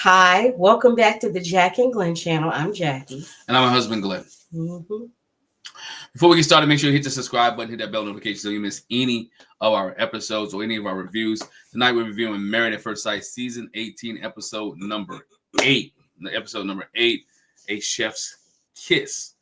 Hi, welcome back to the Jack and Glenn channel. I'm Jackie. And I'm my husband, Glenn. Mm-hmm. Before we get started, make sure you hit the subscribe button, hit that bell notification so you miss any of our episodes or any of our reviews. Tonight we're reviewing Married at First Sight, Season 18, Episode number 8. Episode number 8, A Chef's Kiss.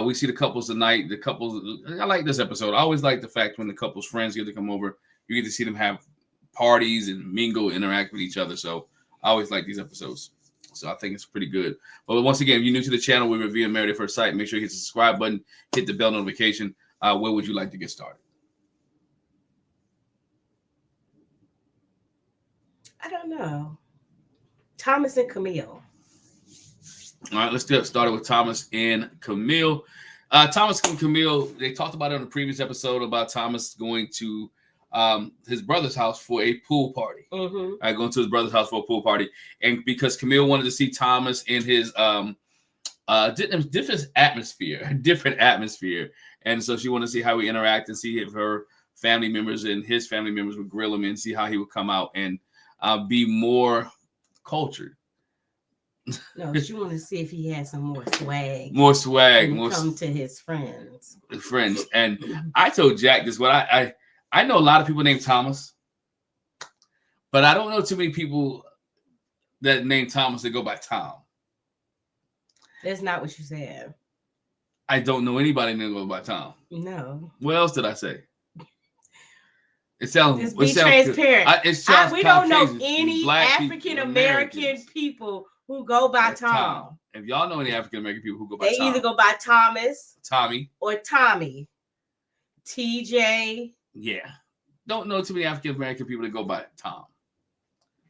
We see the couples tonight. The couples, I like this episode. I always like the fact when the couple's friends get to come over, you get to see them have parties and mingle, interact with each other. So I always like these episodes. So I think it's pretty good. But once again, if you're new to the channel, we're reviewing Married at First Sight. Make sure you hit the subscribe button, hit the bell notification. Where would you like to get started? I don't know. Thomas and Camille. All right, let's get started with Thomas and Camille. Thomas and Camille, they talked about it on the previous episode about Thomas going to his brother's house for a pool party. Mm-hmm. Going to his brother's house for a pool party, and because Camille wanted to see Thomas in his different atmosphere, and so she wanted to see how he interact and see if her family members and his family members would grill him and see how he would come out and be more cultured. No, she wanted to see if he had some more swag. More swag. More come to his friends. And I told Jack this. What I know a lot of people named Thomas, but I don't know too many people that name Thomas that go by Tom. That's not what you said. I don't know anybody that goes by Tom. No. What else did I say? It sounds. Just be transparent. We don't know any African American people who go by Tom. If y'all know any African American people who go by Tom, they either go by Tommy, or Tommy, TJ. Yeah, don't know too many African American people that go by Tom.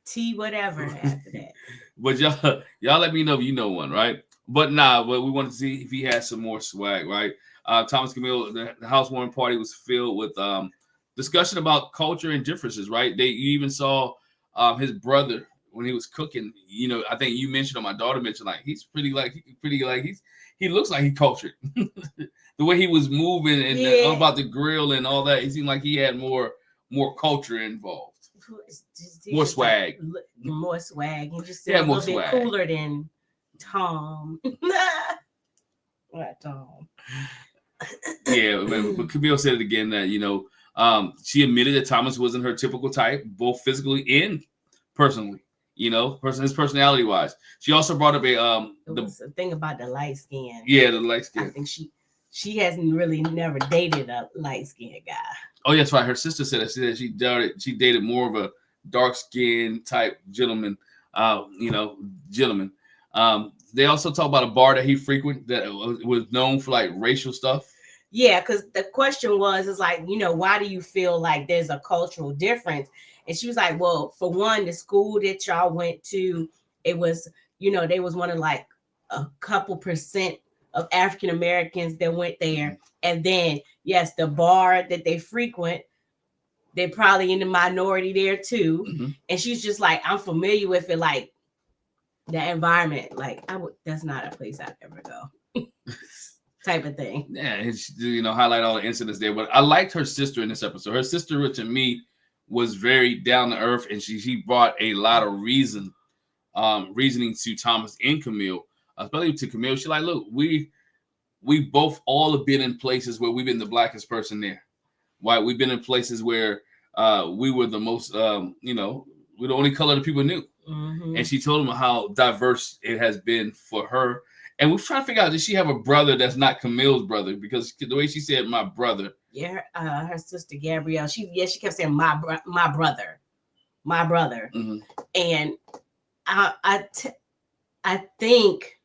T whatever after that. But y'all let me know if you know one, right? But we wanted to see if he had some more swag, right? Thomas Camille, the housewarming party was filled with discussion about culture and differences, right? You even saw his brother when he was cooking. You know, I think you mentioned, or my daughter mentioned, like he looks like he cultured. The way he was moving and about the grill and all that, it seemed like he had more culture involved. More swag. More swag. He just a little bit cooler than Tom. What Tom? Yeah, but Camille said it again that, you know, she admitted that Thomas wasn't her typical type, both physically and personally. You know, his personality wise. She also brought up the thing about the light skin. Yeah, the light skin. I think she hasn't really never dated a light skinned guy. Oh, yeah, that's right. Her sister said that she dated more of a dark skinned type gentleman. Gentleman. They also talk about a bar that he frequented that was known for like racial stuff. Yeah, because the question is like, you know, why do you feel like there's a cultural difference? And she was like, well, for one, the school that y'all went to, it was, you know, they was one of like a couple percent of African Americans that went there. And then, yes, the bar that they frequent, they're probably in the minority there too. Mm-hmm. And she's just like, I'm familiar with it, like the environment. Like, that's not a place I'd ever go. Type of thing. Yeah, it's, you know, highlight all the incidents there. But I liked her sister in this episode. Her sister, to me, was very down to earth, and she brought a lot of reasoning to Thomas and Camille, especially to Camille. She's like, look, we both all have been in places where we've been the blackest person there. Why we've been in places where we were the most, we're the only color that people knew. Mm-hmm. And she told them how diverse it has been for her. And we're trying to figure out, does she have a brother that's not Camille's brother? Because the way she said my brother. Yeah, her sister Gabrielle. She kept saying my brother. Mm-hmm. And I think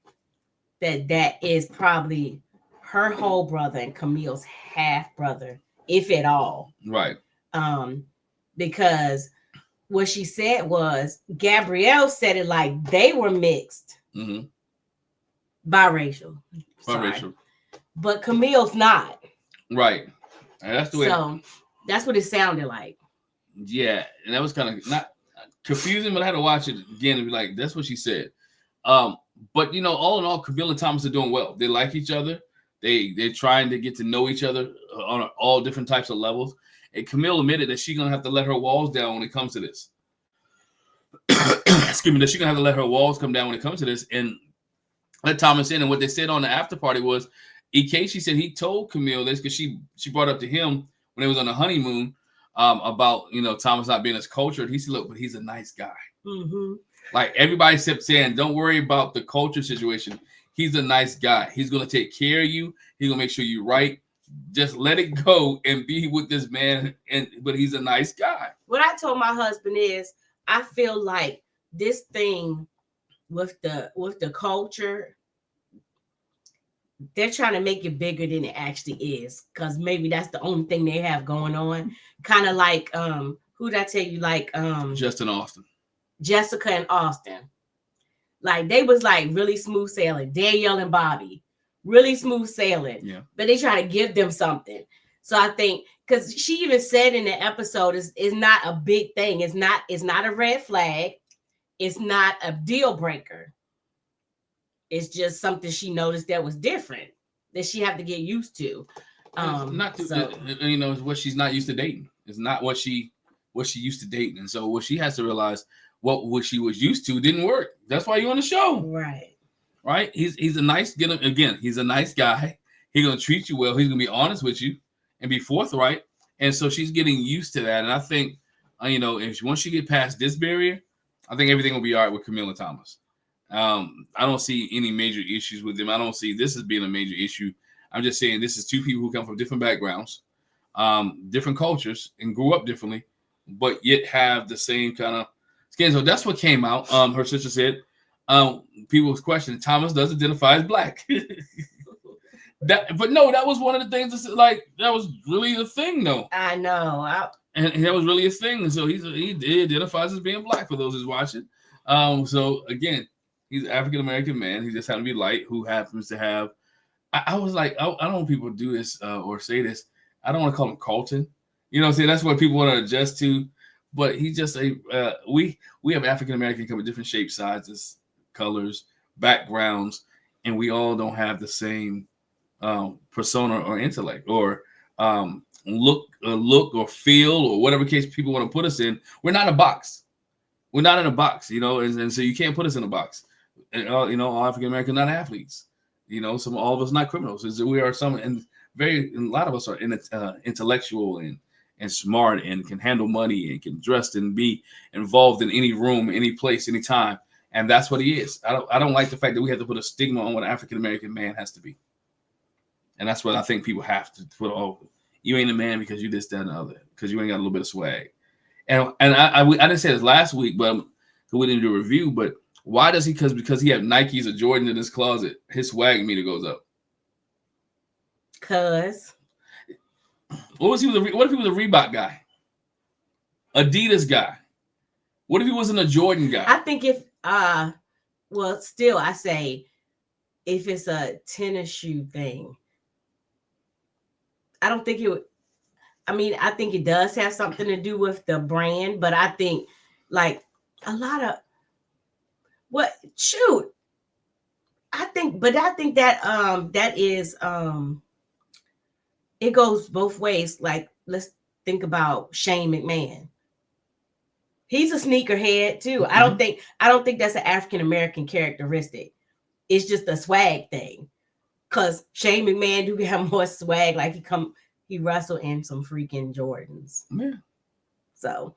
that is probably her whole brother and Camille's half brother, if at all. Right. Because what she said was Gabrielle said it like they were mixed. Mm-hmm. Biracial. But Camille's not. Right. And that's the way. So that's what it sounded like. Yeah. And that was kind of not confusing, but I had to watch it again and be like, that's what she said. But, you know, all in all, Camille and Thomas are doing well. They like each other. They're trying to get to know each other on all different types of levels. And Camille admitted that she's going to have to let her walls down when it comes to this. excuse me, that she's gonna have to let her walls come down when it comes to this and let Thomas in. And what they said on the after party was, Eki, she said he told Camille this because she brought up to him when they was on the honeymoon about Thomas not being as cultured. He said, look, but he's a nice guy. Mm-hmm. Like everybody kept saying, don't worry about the culture situation. He's a nice guy. He's gonna take care of you. He's gonna make sure you're right. Just let it go and be with this man. But he's a nice guy. What I told my husband is, I feel like this thing with the culture, they're trying to make it bigger than it actually is, because maybe that's the only thing they have going on. Kind of like who did I tell you, like Jessica and Austin. Like they was like really smooth sailing. Danielle and Bobby, really smooth sailing. Yeah. But they try to give them something. So I think, because she even said in the episode, is not a big thing. It's not a red flag. It's not a deal breaker. It's just something she noticed that was different, that she had to get used to. It's what she's not used to dating. It's not what she used to dating. And so what she has to realize, what she was used to didn't work. That's why you're on the show. Right. He's a nice, he's a nice guy. He's going to treat you well. He's going to be honest with you and be forthright. And so she's getting used to that. And I think, if once she get past this barrier, I think everything will be all right with Camille and Thomas. I don't see any major issues with them. I don't see this as being a major issue. I'm just saying this is two people who come from different backgrounds, different cultures, and grew up differently, but yet have the same kind of skin. So that's what came out. Her sister said, people was questioning, Thomas does identify as black. But no, that was one of the things that was really the thing, though. I know. And that was really a thing. And so he identifies as being black for those who's watching. So again, he's an African-American man. He just happened to be light, who happens to have, I was like, I don't want people to do this or say this. I don't want to call him Colton. That's what people want to adjust to. But he's just we have African-American come with different shapes, sizes, colors, backgrounds, and we all don't have the same persona or intellect or look or feel or whatever case people want to put us in. We're not a box. We're not in a box, and so you can't put us in a box. And, all African Americans not athletes. All of us not criminals. We are some, and a lot of us are intellectual and smart and can handle money and can dress and be involved in any room, any place, any time. And that's what he is. I don't like the fact that we have to put a stigma on what an African American man has to be. And that's what I think people have to put. Oh, you ain't a man because you this, that, and the other, because you ain't got a little bit of swag. And I didn't say this last week, but we didn't do a review. But why does he? Because he had Nikes or Jordan in his closet, his swag meter goes up. Cause what if he was a Reebok guy, Adidas guy? What if he wasn't a Jordan guy? I think still I say, if it's a tennis shoe thing, I don't think it would. I mean, I think it does have something to do with the brand, but I think like a lot of I think that is it goes both ways. Like, let's think about Shane McMahon. He's a sneakerhead too. Mm-hmm. I don't think that's an African American characteristic. It's just a swag thing. Cause Shane McMahon do have more swag. Like he wrestled in some freaking Jordans. Yeah. So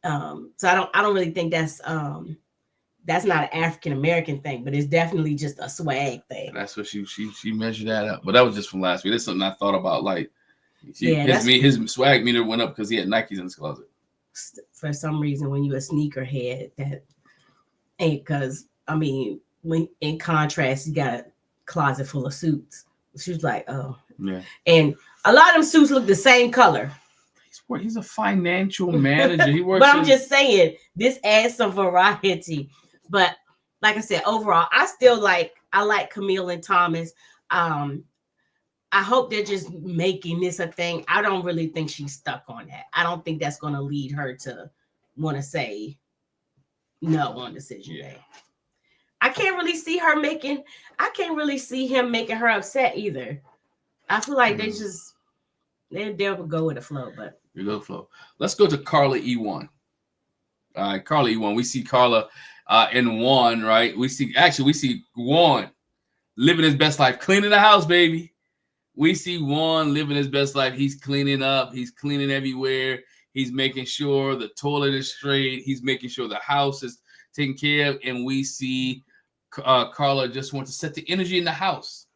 I don't really think that's not an African American thing, but it's definitely just a swag thing. That's what she measured that up. But that was just from last week. That's something I thought about. Like, his swag meter went up because he had Nikes in his closet. For some reason, when you're a sneakerhead, that ain't, because I mean, when in contrast, you got a closet full of suits. She was like, oh, yeah, and a lot of them suits look the same color. He's a financial manager. He works. But I'm just saying, this adds some variety. But like I said, overall, I like Camille and Thomas. I hope they're just making this a thing. I don't really think she's stuck on that. I don't think that's going to lead her to want to say no on decision day. I can't really see him making her upset either. I feel like they'll go with the flow, but you go flow. Let's go to Carla E1. All right, Carla E1. We see Carla and Juan, right? We see Juan living his best life, cleaning the house, baby. We see Juan living his best life. He's cleaning up. He's cleaning everywhere. He's making sure the toilet is straight. He's making sure the house is taken care of. And we see Carla just wants to set the energy in the house.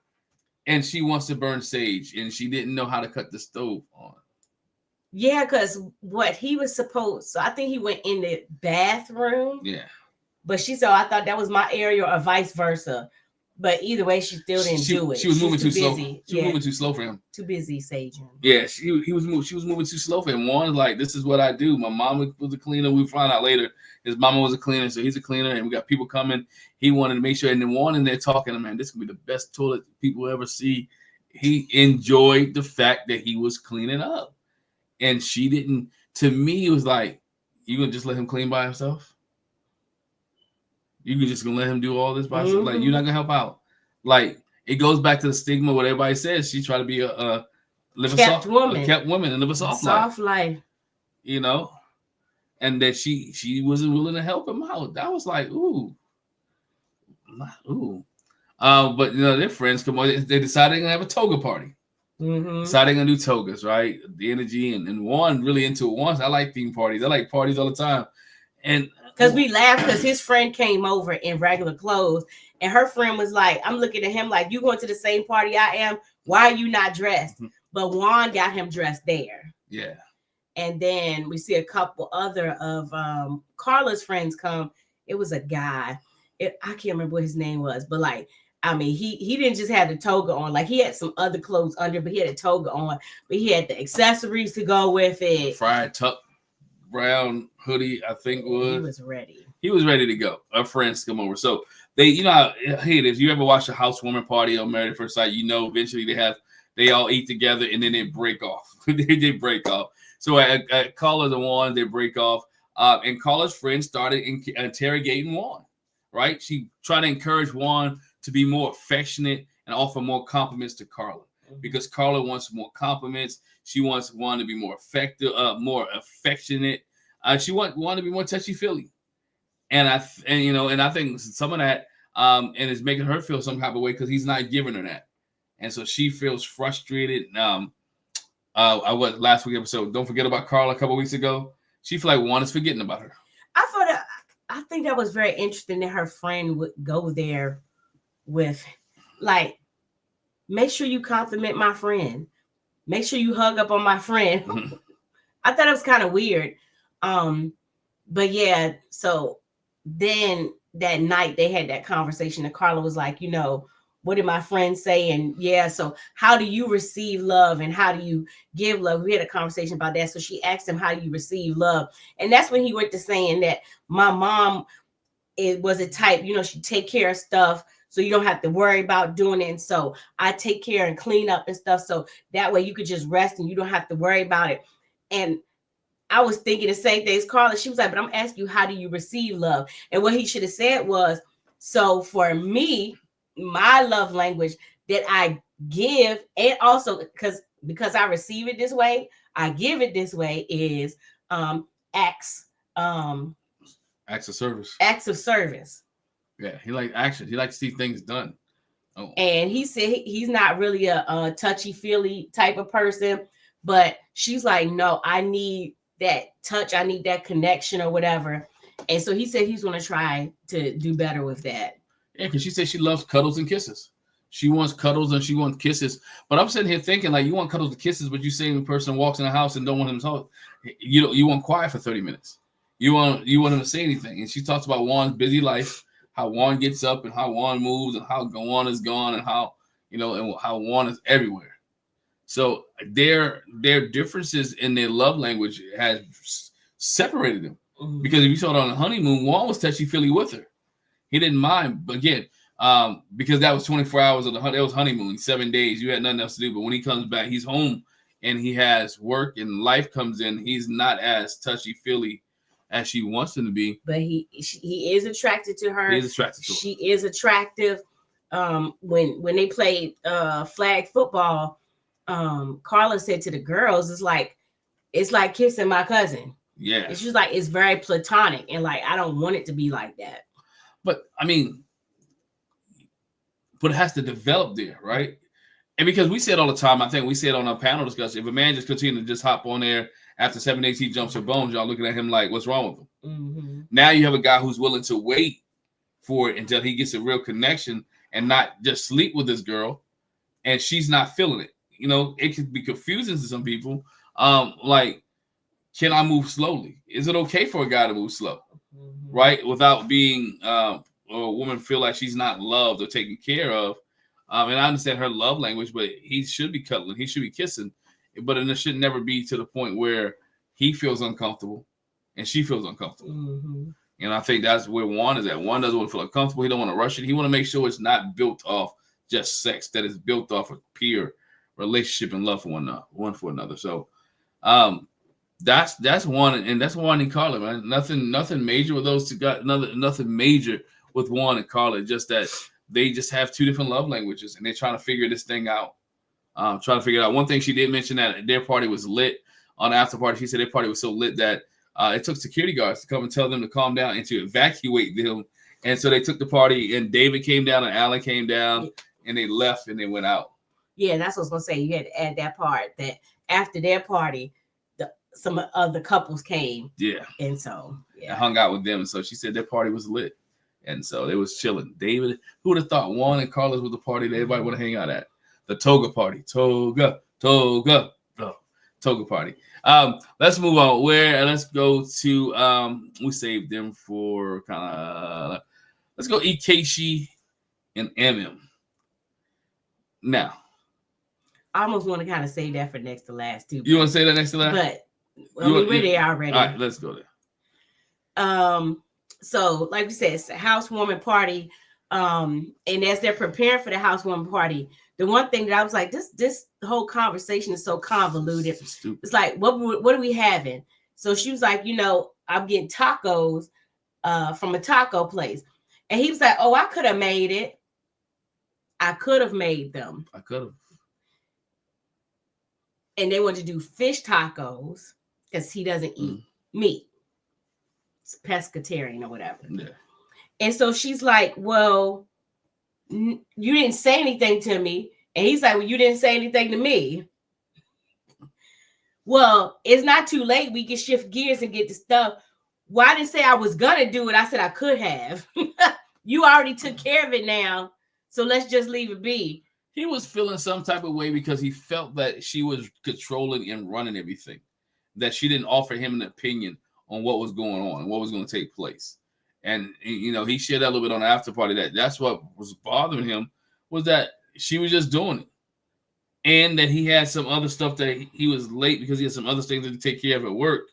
And she wants to burn sage. And she didn't know how to cut the stove on. Yeah, because what he was supposed, so I think he went in the bathroom. Yeah. But she said, I thought that was my area or vice versa. But either way, she still didn't do it. She was moving too slow. Busy. She was moving too slow for him. Too busy saging. Yeah, she was moving too slow for him. Juan was like, this is what I do. My mom was a cleaner. We found out later his mama was a cleaner, so he's a cleaner, and we got people coming. He wanted to make sure, and then Juan in there talking to, man, this could be the best toilet people ever see. He enjoyed the fact that he was cleaning up. And she didn't, to me, it was like, you gonna just let him clean by himself? You can just gonna let him do all this by himself? Like, you're not gonna help out. Like, it goes back to the stigma, what everybody says. She tried to be a kept woman and live a soft life. You know? And that she wasn't willing to help him out. That was like, ooh. But you know, their friends come on, they decided they're gonna have a toga party. Decided gonna do togas, right? The energy and Juan really into it. Juan, I like theme parties. I like parties all the time. And because we laughed because his friend came over in regular clothes, and her friend was like, I'm looking at him like, you going to the same party I am? Why are you not dressed? But Juan got him dressed there. Yeah. And then we see a couple other of Carla's friends come. It was a guy. I can't remember what his name was, but like, I mean, he didn't just have the toga on. Like, he had some other clothes under, but he had a toga on. But he had the accessories to go with it. Fried tuck brown hoodie, I think was. He was ready. He was ready to go. Our friends come over. So they, you know, hey, if you ever watch a housewarming party on Married at First Sight, you know, eventually they all eat together and then they break off. they break off. So at Carla and Juan, they break off. And Carla's friends started interrogating Juan, right? She tried to encourage Juan to be more affectionate and offer more compliments to Carla, because Carla wants more compliments. She wants Juan to be more effective, more affectionate. She wants Juan to be more touchy-feely, and I think some of that and it's making her feel some type of way because he's not giving her that, and so she feels frustrated. I was last week episode. Don't forget about Carla a couple weeks ago. She feel like Juan is forgetting about her. I think that was very interesting that her friend would go there with, like, make sure you compliment my friend, make sure you hug up on my friend. I thought it was kind of weird. But yeah, so then that night they had that conversation and Carla was like, you know, what did my friend say? And yeah, so how do you receive love and how do you give love? We had a conversation about that. So she asked him, how do you receive love? And that's when he went to saying that my mom, it was a type, you know, she take care of stuff so you don't have to worry about doing it. And so I take care and clean up and stuff. So that way you could just rest and you don't have to worry about it. And I was thinking the same thing as Carla. She was like, but I'm asking you, how do you receive love? And what he should have said was, so for me, my love language that I give, and also because I receive it this way, I give it this way, is acts of service. Yeah, he likes action. He likes to see things done. Oh. And he said he's not really a touchy-feely type of person, but she's like, no, I need that touch. I need that connection or whatever. And so he said he's going to try to do better with that. Yeah, because she said she loves cuddles and kisses. She wants cuddles and she wants kisses. But I'm sitting here thinking, like, you want cuddles and kisses, but you saying the person walks in the house and don't want him to talk. You want quiet for 30 minutes. You want him to say anything. And she talks about Juan's busy life, how Juan gets up and how Juan moves and how Juan is gone and how, you know, and how Juan is everywhere. So their differences in their love language has separated them. Mm-hmm. Because if you saw it on the honeymoon, Juan was touchy-feely with her. He didn't mind. But again, because that was 24 hours of it was honeymoon, 7 days. You had nothing else to do. But when he comes back, he's home and he has work and life comes in. He's not as touchy-feely as she wants him to be. But he is attracted to her. He is attracted to her. She is attractive. When they played flag football, Carla said to the girls, it's like kissing my cousin. Yeah. And she's like, it's very platonic. And like, I don't want it to be like that. But I mean, but it has to develop there, right? And because we say it all the time, I think we say it on our panel discussion. If a man just continues to just hop on there after 7 days, he jumps her bones, y'all looking at him like, what's wrong with him? Mm-hmm. Now you have a guy who's willing to wait for it until he gets a real connection and not just sleep with this girl and she's not feeling it. You know, it could be confusing to some people. Like, can I move slowly? Is it okay for a guy to move slow, right? Without being a woman feel like she's not loved or taken care of. And I understand her love language, but he should be cuddling. He should be kissing. But it should never be to the point where he feels uncomfortable and she feels uncomfortable. Mm-hmm. And I think that's where Juan is at. Juan doesn't want to feel uncomfortable. He don't want to rush it. He want to make sure it's not built off just sex, that it's built off of peer relationship and love for one for another. So that's Juan, and that's Juan and Carla, man. Nothing major with those two guys. Nothing major with Juan and Carla. Just that they just have two different love languages, and they're trying to figure this thing out. Trying to figure it out. One thing she did mention that their party was lit on the after party. She said their party was so lit that it took security guards to come and tell them to calm down and to evacuate them. And so they took the party, and David came down and Allen came down, and they left and they went out. Yeah, that's what I was gonna say. You had to add that part that after their party, some other couples came. Yeah. And so I hung out with them. And so she said their party was lit. And so they was chilling. David, who would have thought Juan and Carlos was the party that everybody want to hang out at? The toga party. Toga party. Let's move on. Let's go to we saved them for kind of let's go Eki and M. Now, I almost want to kind of say that for next to last too. You want to say that next to last? But we're there already. All right, let's go there. So like we said, it's a housewarming party. And as they're preparing for the housewarming party, the one thing that I was like, this whole conversation is so convoluted. It's like, what are we having? So she was like, I'm getting tacos from a taco place. And he was like, oh, I could have made it. I could have made them. I could have. And they wanted to do fish tacos because he doesn't eat meat. It's pescatarian or whatever. Yeah. And so she's like, well, you didn't say anything to me. And he's like, well, you didn't say anything to me. Well, it's not too late. We can shift gears and get the stuff. Well, I didn't say I was going to do it. I said I could have. You already took care of it now. So let's just leave it be. He was feeling some type of way because he felt that she was controlling and running everything, that she didn't offer him an opinion on what was going on and what was going to take place. And, he shared that a little bit on the after party. That's what was bothering him, was that she was just doing it. And that he had some other stuff that he was late because he had some other things to take care of at work.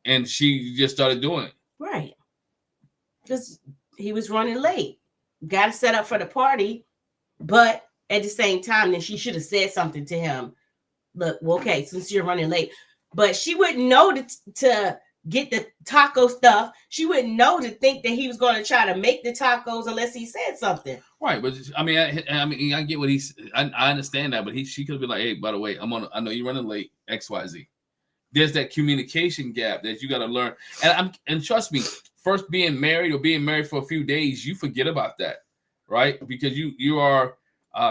And she just started doing it. Right. Because he was running late. Got to set up for the party. But at the same time, then she should have said something to him. Look, well, okay, since you're running late. But she wouldn't know to get the taco stuff. She wouldn't know to think that he was going to try to make the tacos unless he said something. Right, but I get what I understand that, but she could be like, hey, by the way, I know you're running late, XYZ. There's that communication gap that you got to learn. And trust me, first being married for a few days, you forget about that, right? Because you are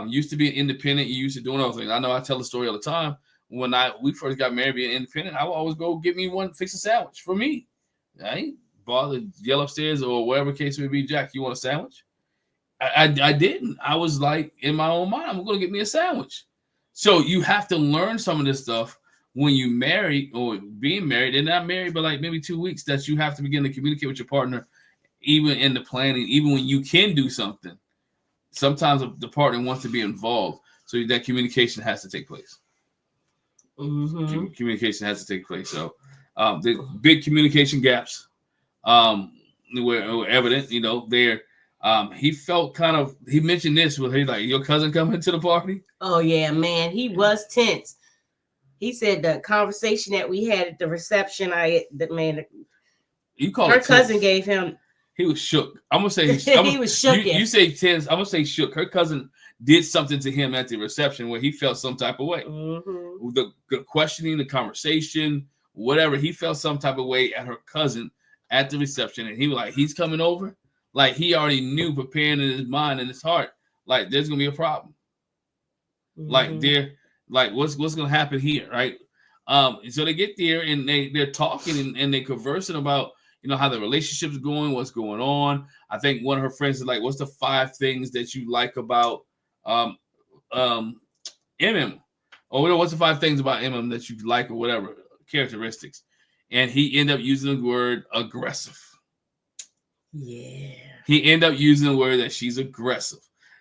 used to being independent, you used to doing other things. I know I tell the story all the time. When we first got married, being independent, I would always go get me fix a sandwich for me. I ain't bother yell upstairs or whatever case may be. Jack, you want a sandwich? I didn't. I was like, in my own mind, I'm going to get me a sandwich. So you have to learn some of this stuff when you marry or being married, and not married, but like maybe 2 weeks, that you have to begin to communicate with your partner, even in the planning, even when you can do something. Sometimes the partner wants to be involved, so that communication has to take place. Mm-hmm. Communication has to take place. So the big communication gaps were evident. There. He felt he mentioned this with like, your cousin coming to the party. Oh yeah, man, he was tense. He said the conversation that we had at the reception, you call her cousin tense. Gave him. He was shook. I'm gonna say he was shook. You say tense. I'm gonna say shook. Her cousin did something to him at the reception where he felt some type of way. Mm-hmm. The questioning, the conversation, whatever, he felt some type of way at her cousin at the reception, and he was like, he's coming over. Like he already knew, preparing in his mind and his heart, like there's gonna be a problem. Like what's gonna happen here, right? So they get there and they're talking and they're conversing about how the relationship's going, what's going on. I think one of her friends is like, "What's the 5 things that you like about MM?" Or what's the 5 things about MM that you like or whatever characteristics? And he ended up using the word aggressive. Yeah. He ended up using the word that she's aggressive.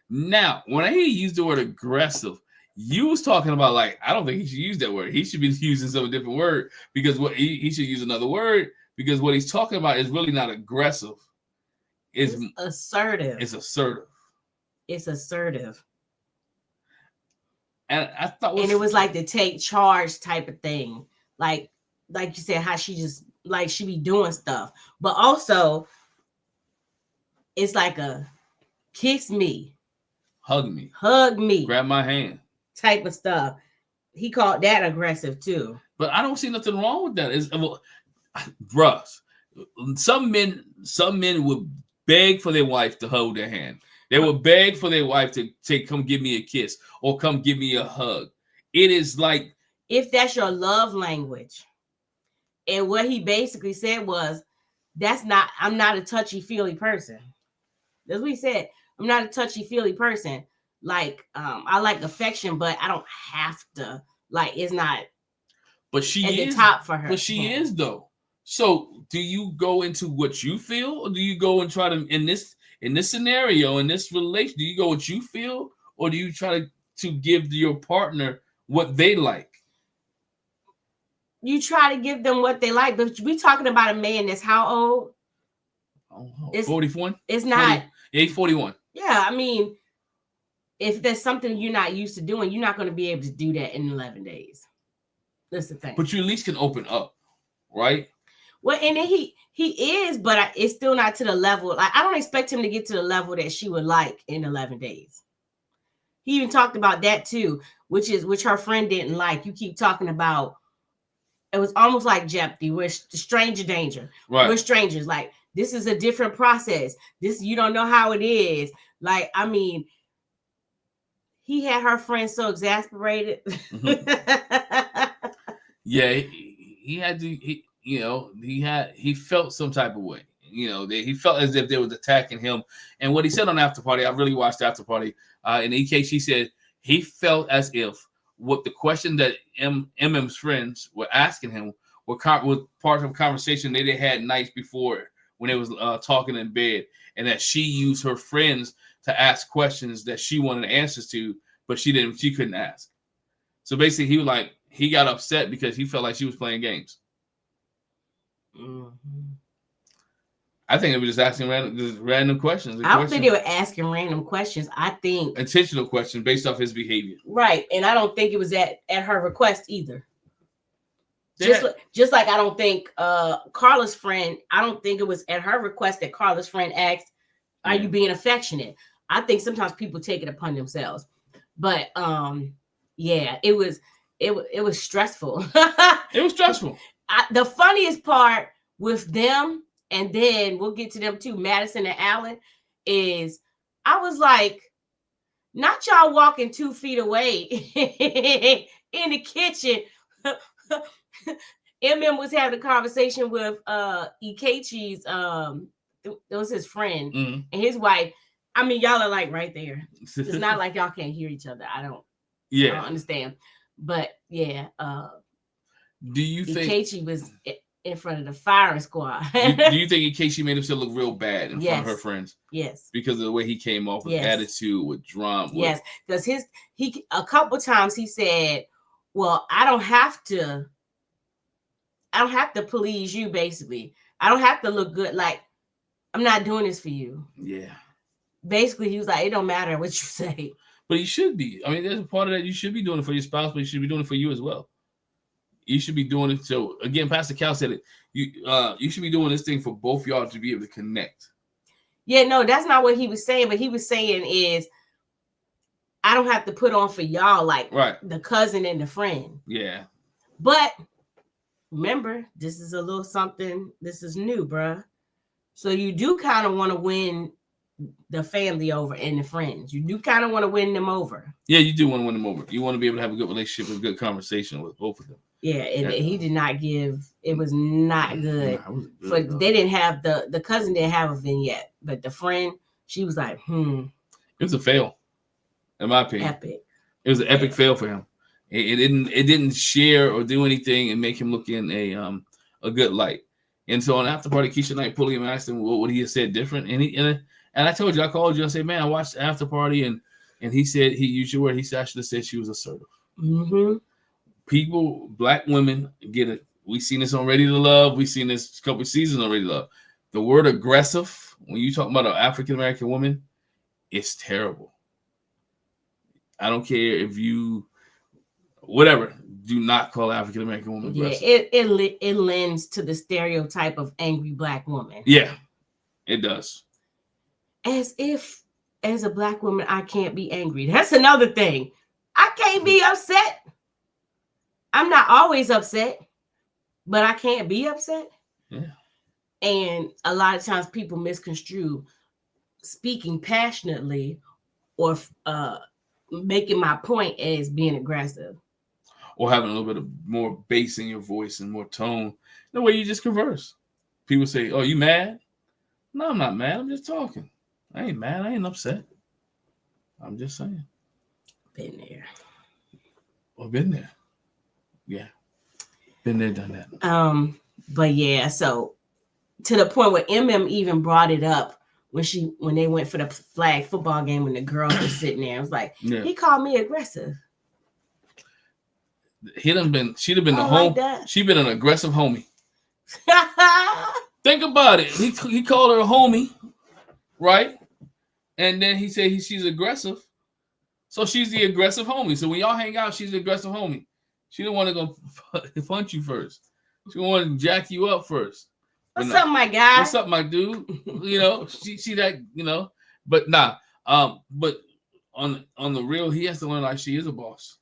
Now, when he used the word aggressive, you was talking about like, I don't think he should use that word. He should be using some different word because what he should use another word because what he's talking about is really not aggressive. It's assertive. It's assertive. It's assertive. And I thought, and it was like the take charge type of thing, like you said, how she just like she be doing stuff, but also it's like a kiss me, hug me, grab my hand type of stuff. He called that aggressive too. But I don't see nothing wrong with that. Bruh, some men would beg for their wife to hold their hand. They would beg for their wife to come give me a kiss or come give me a hug. It is like, if that's your love language. And what he basically said was, I'm not a touchy-feely person. That's what he said. I'm not a touchy-feely person. Like, I like affection, but I don't have to. Like, it's not. But she is the top for her. But she is though. So, do you go into what you feel, or do you go and try to in this scenario, in this relation? Do you go what you feel, or do you try to give your partner what they like? You try to give them what they like, but we talking about a man that's how old? Oh, 41. It's not. 41. Yeah, I mean, if there's something you're not used to doing, you're not going to be able to do that in 11 days. That's the thing. But you at least can open up, right? Well, and then he is, but it's still not to the level. Like, I don't expect him to get to the level that she would like in 11 days. He even talked about that too, which her friend didn't like. You keep talking about. It was almost like Jeopardy, we're stranger danger. Right. We're strangers. Like, this is a different process. This, you don't know how it is. Like, I mean, he had her friend so exasperated. Yeah, he had to. He felt some type of way. He felt as if they was attacking him. And what he said on After Party, I really watched After Party. In EK, said he felt as if what the question that MM's friends were asking him were part of a conversation they had nights before when they was talking in bed, and that she used her friends to ask questions that she wanted answers to, but she couldn't ask. So basically, he got upset because he felt like she was playing games. Mm-hmm. I think they were just asking random questions. I don't think they were asking random questions. I think intentional questions based off his behavior. Right, and I don't think it was at her request either. Just like I don't think Carla's friend. I don't think it was at her request that Carla's friend asked, "Are you being affectionate?" I think sometimes people take it upon themselves, but yeah, it was stressful. It was stressful. The funniest part with them. And then we'll get to them too, Madison and Allen, is I was like, not y'all walking 2 feet away in the kitchen. MM was having a conversation with Ikechi's, that was his friend, and his wife. I mean, y'all are like right there. It's not like y'all can't hear each other. I don't understand. But yeah. Do you think Ikechi was in front of the firing squad? Do you think Ikechi made himself look real bad in front of her friends? Yes. Because of the way he came off with attitude, with drama. Yes. Because he a couple times he said, well, I don't have to please you, basically. I don't have to look good. Like, I'm not doing this for you. Yeah. Basically, he was like, it don't matter what you say. But you should be. I mean, there's a part of that you should be doing it for your spouse, but you should be doing it for you as well. You should be doing it. So again, Pastor Cal said it. You should be doing this thing for both y'all to be able to connect. Yeah, no, that's not what he was saying. But he was saying is, I don't have to put on for y'all like the cousin and the friend. Yeah. But remember, this is a little something. This is new, bruh. So you do kind of want to win the family over and the friends. You do kind of want to win them over. Yeah, you do want to win them over. You want to be able to have a good relationship and good conversation with both of them. Yeah, and he did not give. It was not good. Nah, it wasn't good, They didn't have the cousin didn't have a vignette, but the friend, she was like, It was a fail, in my opinion. epic. It was an epic fail for him. It didn't share or do anything and make him look in a good light. And so on after party, Keisha Knight pulled him and asked him what he had said different. And I told you, I called you. I said, man, I watched the after party, and he said, he used your word. He said, I should have said she was assertive. Mm-hmm. People, black women get it. We've seen this on Ready to Love. We've seen this a couple of seasons on Ready to Love. The word aggressive, when you talk about an African American woman, it's terrible. I don't care if you, whatever, do not call African American woman aggressive. Yeah, it lends to the stereotype of angry black woman. Yeah, it does. As if, as a black woman, I can't be angry. That's another thing. I can't be upset. I'm not always upset, but I can't be upset. Yeah. And a lot of times people misconstrue speaking passionately or making my point as being aggressive. Or having a little bit of more bass in your voice and more tone. The way you just converse. People say, oh, you mad? No, I'm not mad. I'm just talking. I ain't mad. I ain't upset. I'm just saying. Been there. Well, been there. Yeah. Been there, done that. But yeah, so to the point where MM even brought it up when they went for the flag football game when the girls were sitting there. I was like, He called me aggressive. She'd have been the home. Like She'd been an aggressive homie. Think about it. He called her a homie, right? And then he said she's aggressive. So she's the aggressive homie. So when y'all hang out, she's the aggressive homie. She didn't want to go punch you first. She wanted to jack you up first. What's up, my guy? What's up, my dude? You know, she that, you know, but nah. But on the real, he has to learn like she is a boss.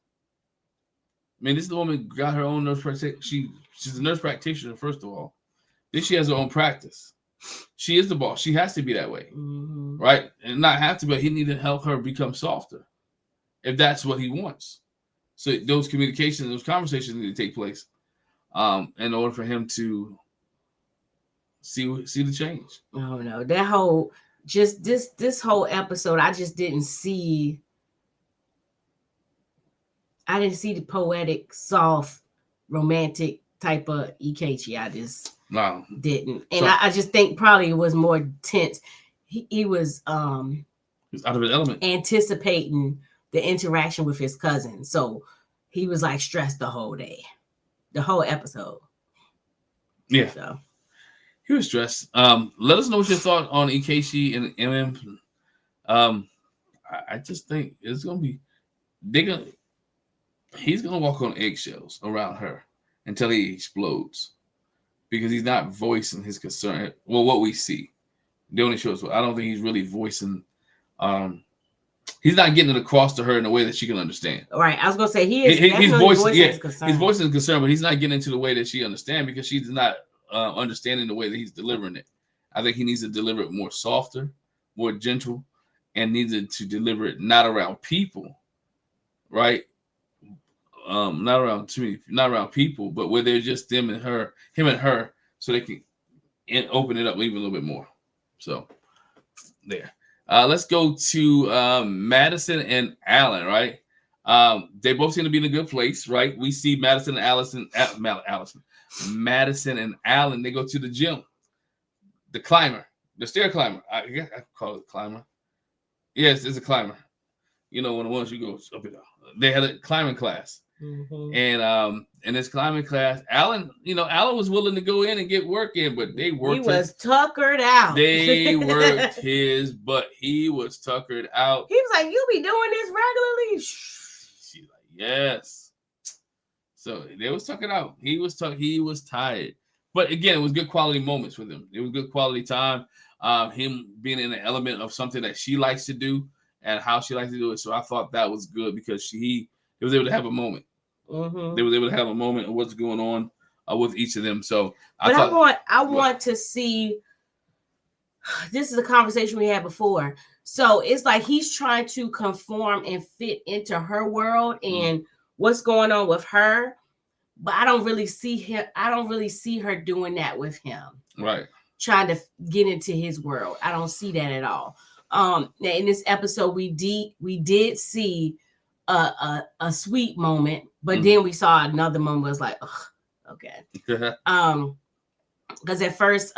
I mean, this woman got her own nurse practitioner. She's a nurse practitioner, first of all. Then she has her own practice. She is the boss. She has to be that way, right? And not have to, but he need to help her become softer, if that's what he wants. So those communications, those conversations need to take place, in order for him to see the change. Oh no, that whole just this whole episode, I just didn't see. I didn't see the poetic, soft, romantic type of Eki. I just didn't. And so, I just think probably it was more tense. He was he's out of his element. Anticipating the interaction with his cousin. So he was like stressed the whole day. The whole episode. Yeah. So he was stressed. Let us know what your thought on Eki and M. I just think it's gonna be he's gonna walk on eggshells around her until he explodes, because he's not voicing his concern. Well, what we see, the only shows. I don't think he's really voicing. He's not getting it across to her in a way that she can understand. Right. I was gonna say he's voicing his concern. He's voicing his concern, but he's not getting into the way that she understands, because she's not understanding the way that he's delivering it. I think he needs to deliver it more softer, more gentle, and needed to deliver it not around people, right? Not around too many, not around people, but where they're just him and her, so they can open it up even a little bit more. So there. Let's go to Madison and Allen, right? They both seem to be in a good place, right? We see Madison and Madison and Allen. They go to the gym, the stair climber. I call it a climber. Yes, it's a climber. You know, one of the ones you go up and down. They had a climbing class. And in this climbing class, Allen was willing to go in and get work in, but they worked. He was tuckered out. They worked his butt. He was tuckered out. He was like, "You be doing this regularly?" She's like, "Yes." So they was tuckered out. He was tired. But again, it was good quality moments with him. It was good quality time. Him being in the element of something that she likes to do and how she likes to do it. So I thought that was good, because he was able to have a moment. They was able to have a moment of what's going on with each of them. So I want to see this is a conversation we had before. So it's like he's trying to conform and fit into her world and what's going on with her. But I don't really see him. I don't really see her doing that with him. Right. Trying to get into his world. I don't see that at all. In this episode, we did see a sweet moment, but then we saw another moment was like, okay. Because at first,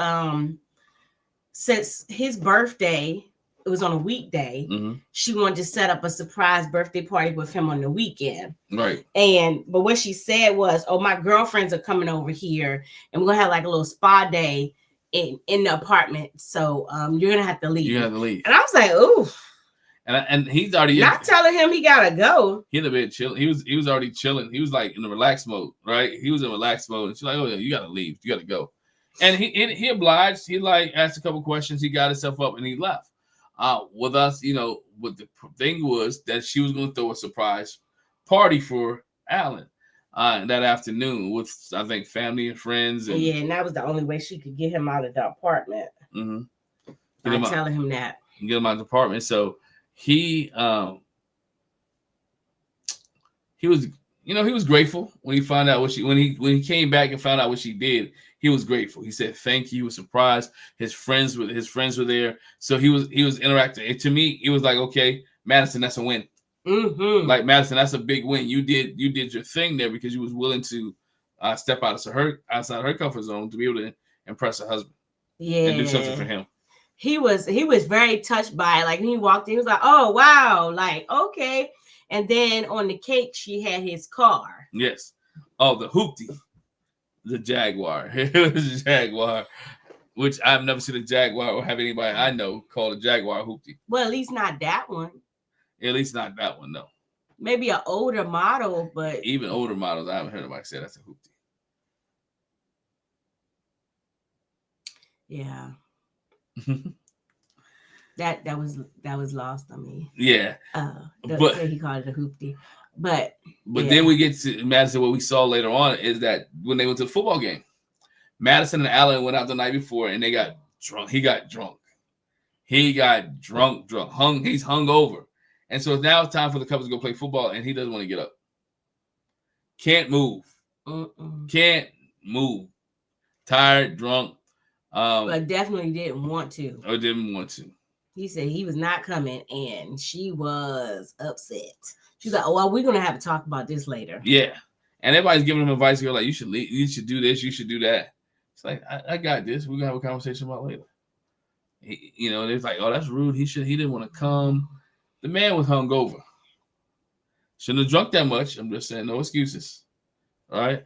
since his birthday, it was on a weekday, she wanted to set up a surprise birthday party with him on the weekend. Right. But what she said was, "Oh, my girlfriends are coming over here, and we're gonna have like a little spa day in the apartment. So you're gonna have to leave." You have to leave. And I was like, "Ooh." And he's already not telling him he gotta go. He'd have been chilling. He was already chilling. He was like in the relaxed mode, right? He was in relaxed mode, and she's like, "Oh yeah, you gotta leave. You gotta go." And he obliged. He like asked a couple questions. He got himself up and he left. With us, what the thing was that she was going to throw a surprise party for Allen that afternoon with, I think, family and friends. And, and that was the only way she could get him out of the apartment. By telling him that. Get him out of the apartment. So he was, he was grateful when he found out when he came back and found out what she did. He was grateful. He said thank you. He was surprised. His friends were there, so he was interacting. And to me, it was like, okay, Madison, that's a win. Like Madison, that's a big win. You did your thing there because you was willing to step outside her comfort zone to be able to impress her husband. And do something for him. He was very touched by it. Like when he walked in, he was like, "Oh wow, like okay." And then on the cake, she had his car. Yes. Oh, the hoopty. The Jaguar. It was a Jaguar, which I've never seen a Jaguar or have anybody I know call a Jaguar hoopty. Well, at least not that one. At least not that one, no. Maybe an older model, but even older models, I haven't heard anybody say that's a hoopty. Yeah. that was lost on me. Yeah. But he called it a hoopty. But then we get to Madison. What we saw later on is that when they went to the football game, Madison and Allen went out the night before and they got drunk. He got drunk. He's hung over. And so now it's time for the couple to go play football, and he doesn't want to get up. Can't move. Can't move. Tired, drunk. But definitely didn't want to. Or didn't want to. He said he was not coming, and she was upset. She's like, "Oh, well, we're gonna have to talk about this later." Yeah, and everybody's giving him advice. You're like, "You should leave. You should do this. You should do that." It's like, I got this. We're gonna have a conversation about later. It's like, "Oh, that's rude. He didn't want to come." The man was hungover. Shouldn't have drunk that much. I'm just saying, no excuses. All right,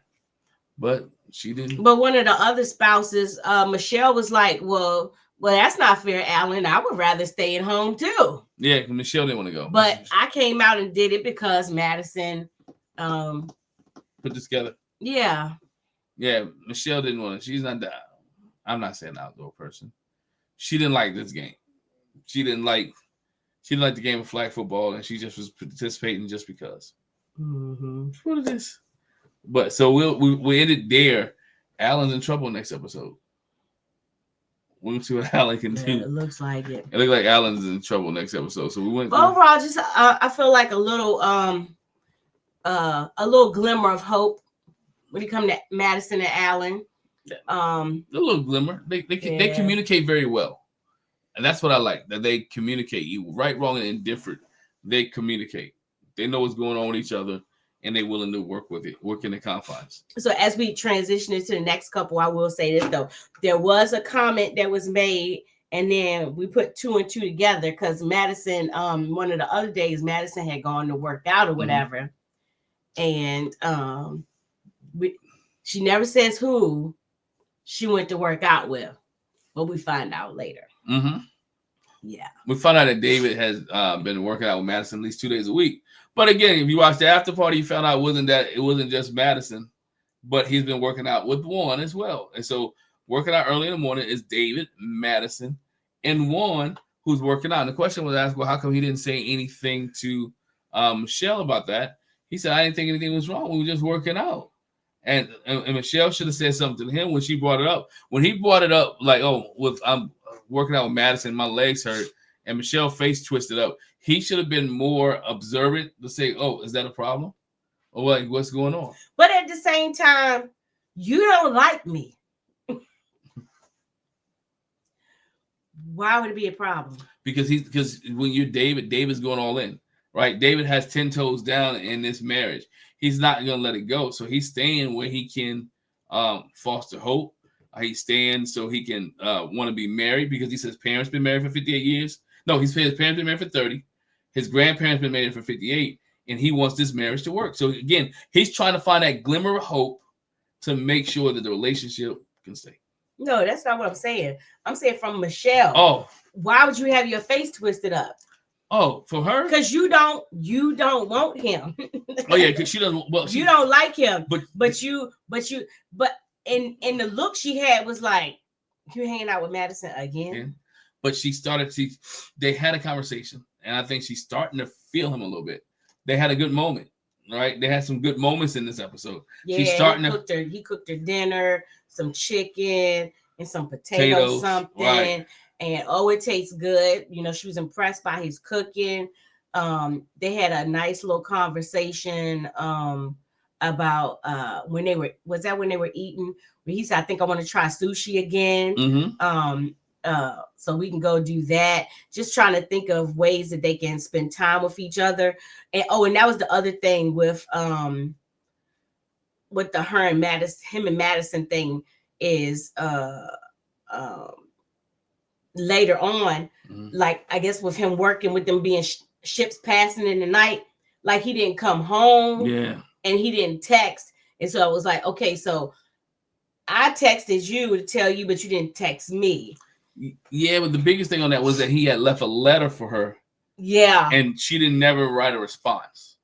but she didn't. But one of the other spouses, Michelle, was like, "Well, that's not fair, Alan. I would rather stay at home too." Yeah, Michelle didn't want to go. But I came out and did it because Madison put this together. Yeah. Yeah, Michelle didn't want to. She's not that. I'm not saying outdoor person. She didn't like this game. She didn't like the game of flag football, and she just was participating just because. What is this? But so we ended there. Alan's in trouble next episode. We'll see what Allen can do. It looks like it. It looks like Allen's in trouble next episode. So we went. But overall, just I feel like a little glimmer of hope when it comes to Madison and Allen. A little glimmer. They communicate very well, and that's what I like. That they communicate. Right, wrong, and indifferent. They communicate. They know what's going on with each other, and they're willing to work in the confines. So as we transition into the next couple, I will say this though. There was a comment that was made, and then we put 2 and 2 together because Madison, one of the other days, Madison had gone to work out or whatever. And she never says who she went to work out with, but we find out later. Yeah. We found out that David has been working out with Madison at least 2 days a week. But again, if you watch the after party, you found out it wasn't just Madison, but he's been working out with Juan as well. And so working out early in the morning is David, Madison, and Juan, who's working out. And the question was asked, well, how come he didn't say anything to Michelle about that? He said, I didn't think anything was wrong. We were just working out. And Michelle should have said something to him when she brought it up. When he brought it up, like, oh, working out with Madison, my legs hurt, and Michelle's face twisted up. He should have been more observant to say, "Oh, is that a problem? Or like, what's going on?" But at the same time, you don't like me. Why would it be a problem? Because when you're David's going all in, right? David has 10 toes down in this marriage. He's not going to let it go. So he's staying where he can foster hope. He's staying so he can want to be married because he says parents been married for 58 years. No, his parents been married for 30. His grandparents been married for 58. And he wants this marriage to work. So again, he's trying to find that glimmer of hope to make sure that the relationship can stay. No, that's not what I'm saying. I'm saying from Michelle. Oh. Why would you have your face twisted up? Oh, for her? Because you don't want him. Oh yeah, because she doesn't. Well, you don't like him. But in the look she had was like, you hanging out with Madison again. Yeah. But they had a conversation, and I think she's starting to feel him a little bit. They had a good moment, right? They had some good moments in this episode. Yeah, she's starting he cooked her dinner, some chicken and some potatoes something. Right. And it tastes good. You know, she was impressed by his cooking. They had a nice little conversation about when they were eating. He said, I think I want to try sushi again. Mm-hmm. So we can go do that. Just trying to think of ways that they can spend time with each other. And that was the other thing with the him and Madison thing is later on, like I guess with him working with them being ships passing in the night, like he didn't come home, and he didn't text, and so I was like, okay, so I texted you to tell you, but you didn't text me. Yeah, but the biggest thing on that was that he had left a letter for her. Yeah, and she didn't never write a response.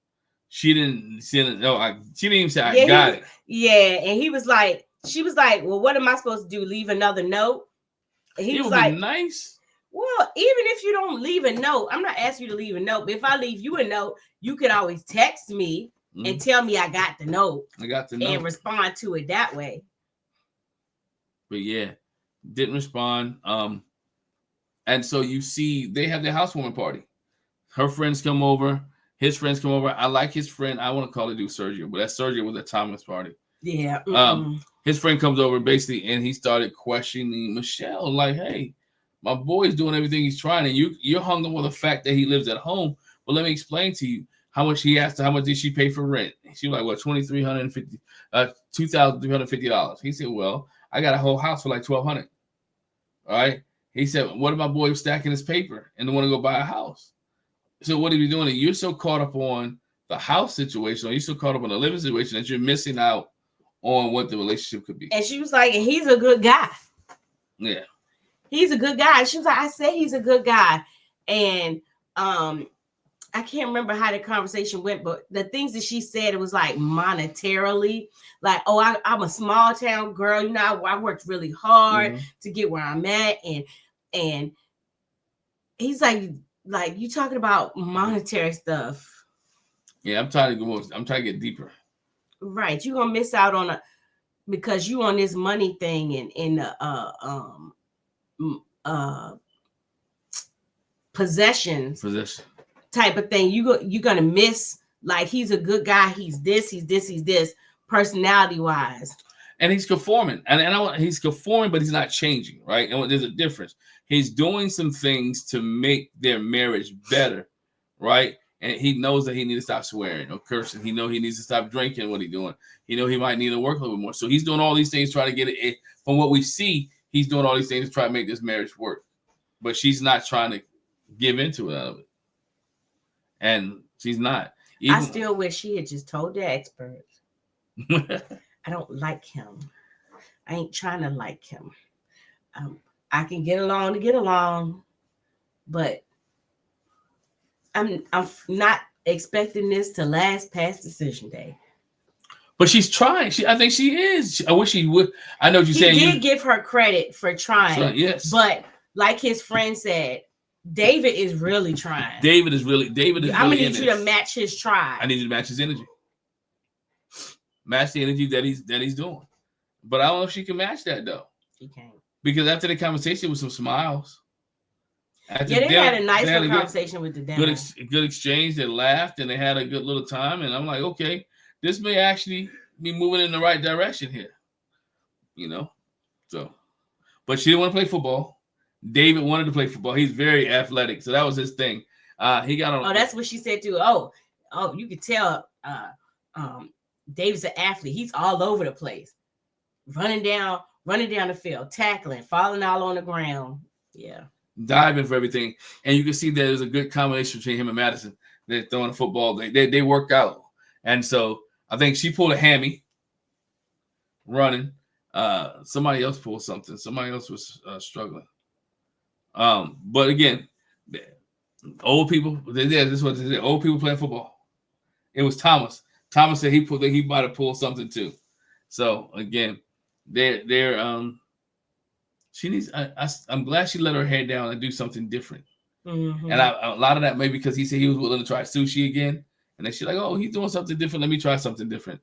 She didn't even say I got it. Yeah, and she was like, well, what am I supposed to do? Leave another note? And he was like, nice. Well, even if you don't leave a note, I'm not asking you to leave a note, but if I leave you a note, you can always text me and tell me I got the note. And respond to it that way. But yeah, didn't respond. And so you see they have their housewarming party. Her friends come over, his friends come over. I like his friend. I want to call it do Sergio, but that Sergio was at Thomas' party. Yeah. His friend comes over basically, and he started questioning Michelle, like, "Hey, my boy's doing everything he's trying, and you're hung up with the fact that he lives at home. Well, let me explain to you how much he asked her. How much did she pay for rent? She was like, what, $2,350. He said, well, I got a whole house for like $1,200. All right. He said, what if my boy was stacking his paper and want to go buy a house? So what are you doing? You're so caught up on the house situation, or you're so caught up on the living situation that you're missing out on what the relationship could be." And she was like, and he's a good guy. Yeah. He's a good guy. She was like, I said he's a good guy. And I can't remember how the conversation went, but the things that she said, it was like monetarily, like, oh, I'm a small town girl. You know, I worked really hard to get where I'm at. And he's like, you talking about monetary stuff. Yeah, I'm trying to get deeper. Right. You're going to miss out on because you on this money thing and in the possessions type of thing. You're gonna miss, like, he's a good guy, he's this personality wise, and he's conforming, he's conforming, but he's not changing, right? And there's a difference. He's doing some things to make their marriage better, right? And he knows that he needs to stop swearing or cursing. He knows he needs to stop drinking. What he's doing, he might need to work a little bit more. So he's doing all these things trying to get it. From what we see, he's doing all these things to try to make this marriage work. But she's not trying to give into it out of it. And she's not. I still wish she had just told the experts, I don't like him. I ain't trying to like him. I can get along to get along, but I'm not expecting this to last past decision day. But she's trying. I think she is. I wish she would. I know what you're saying. He did give her credit for trying. So, yes. But like his friend said, David is really trying. David is really. I'm gonna need you to match his try. I need you to match his energy. Match the energy that he's doing. But I don't know if she can match that though. She can't. because after the conversation with some smiles. After Yeah, they dinner, had a nice they had little a conversation with the dinner. good exchange. They laughed and they had a good little time. And I'm like, okay, this may actually be moving in the right direction here. You know, so, but she didn't want to play football. David wanted to play football. He's very athletic, so that was his thing. He got on. Oh, that's what she said too. Oh, you could tell. David's an athlete. He's all over the place, running down the field, tackling, falling all on the ground. Yeah, diving for everything, and you can see that there's a good combination between him and Madison. They're throwing the football. They work out, and so I think she pulled a hammy running. Somebody else pulled something. Somebody else was struggling. But again, old people. This is what they did. Old people playing football. It was Thomas. Thomas said he might have pulled something too. So again, they're she needs. I'm glad she let her head down and do something different. mm-hmm. And a lot of that maybe because he said he was willing to try sushi again, and then she's like, "Oh, he's doing something different. Let me try something different."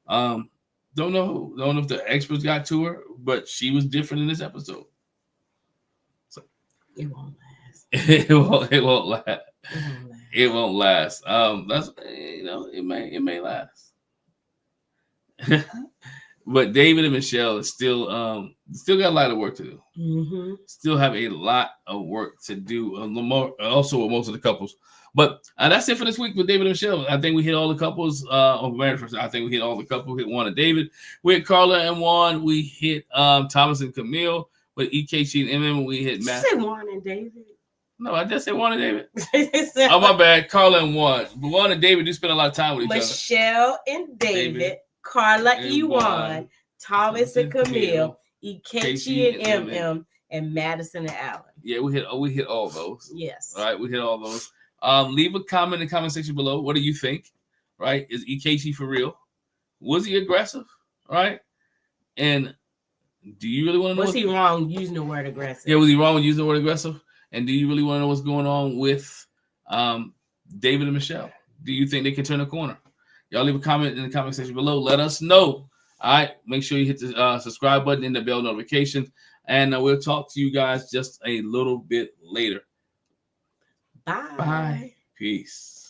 Don't know if the experts got to her, but she was different in this episode. So it won't last. it won't last. It won't last. That's it may last. But David and Michelle is still got a lot of work to do. Mm-hmm. Still have a lot of work to do. Also with most of the couples. But that's it for this week with David and Michelle. I think we hit all the couples on Married First. I think we hit all the couples. We hit Juan and David. We hit Carla and Juan. We hit Thomas and Camille. With Eki and M, we hit Matt. Did you say Juan and David? No, I just said Juan and David. Oh, my bad. Carla and Juan. But Juan and David do spend a lot of time with each other. Michelle and David. Carla and Juan. Thomas and Camille. Eki and M. And Madison and Allen. Yeah, we hit all those. Yes. All right, we hit all those. Leave a comment in the comment section below. What do you think? Right? Is Eki for real? Was he aggressive? All right. And do you really want to know? Was he wrong using the word aggressive? Yeah, was he wrong using the word aggressive? And do you really want to know what's going on with David and Michelle? Do you think they can turn a corner? Y'all leave a comment in the comment section below. Let us know. All right. Make sure you hit the subscribe button and the bell notification. And we'll talk to you guys just a little bit later. Bye. Bye. Peace.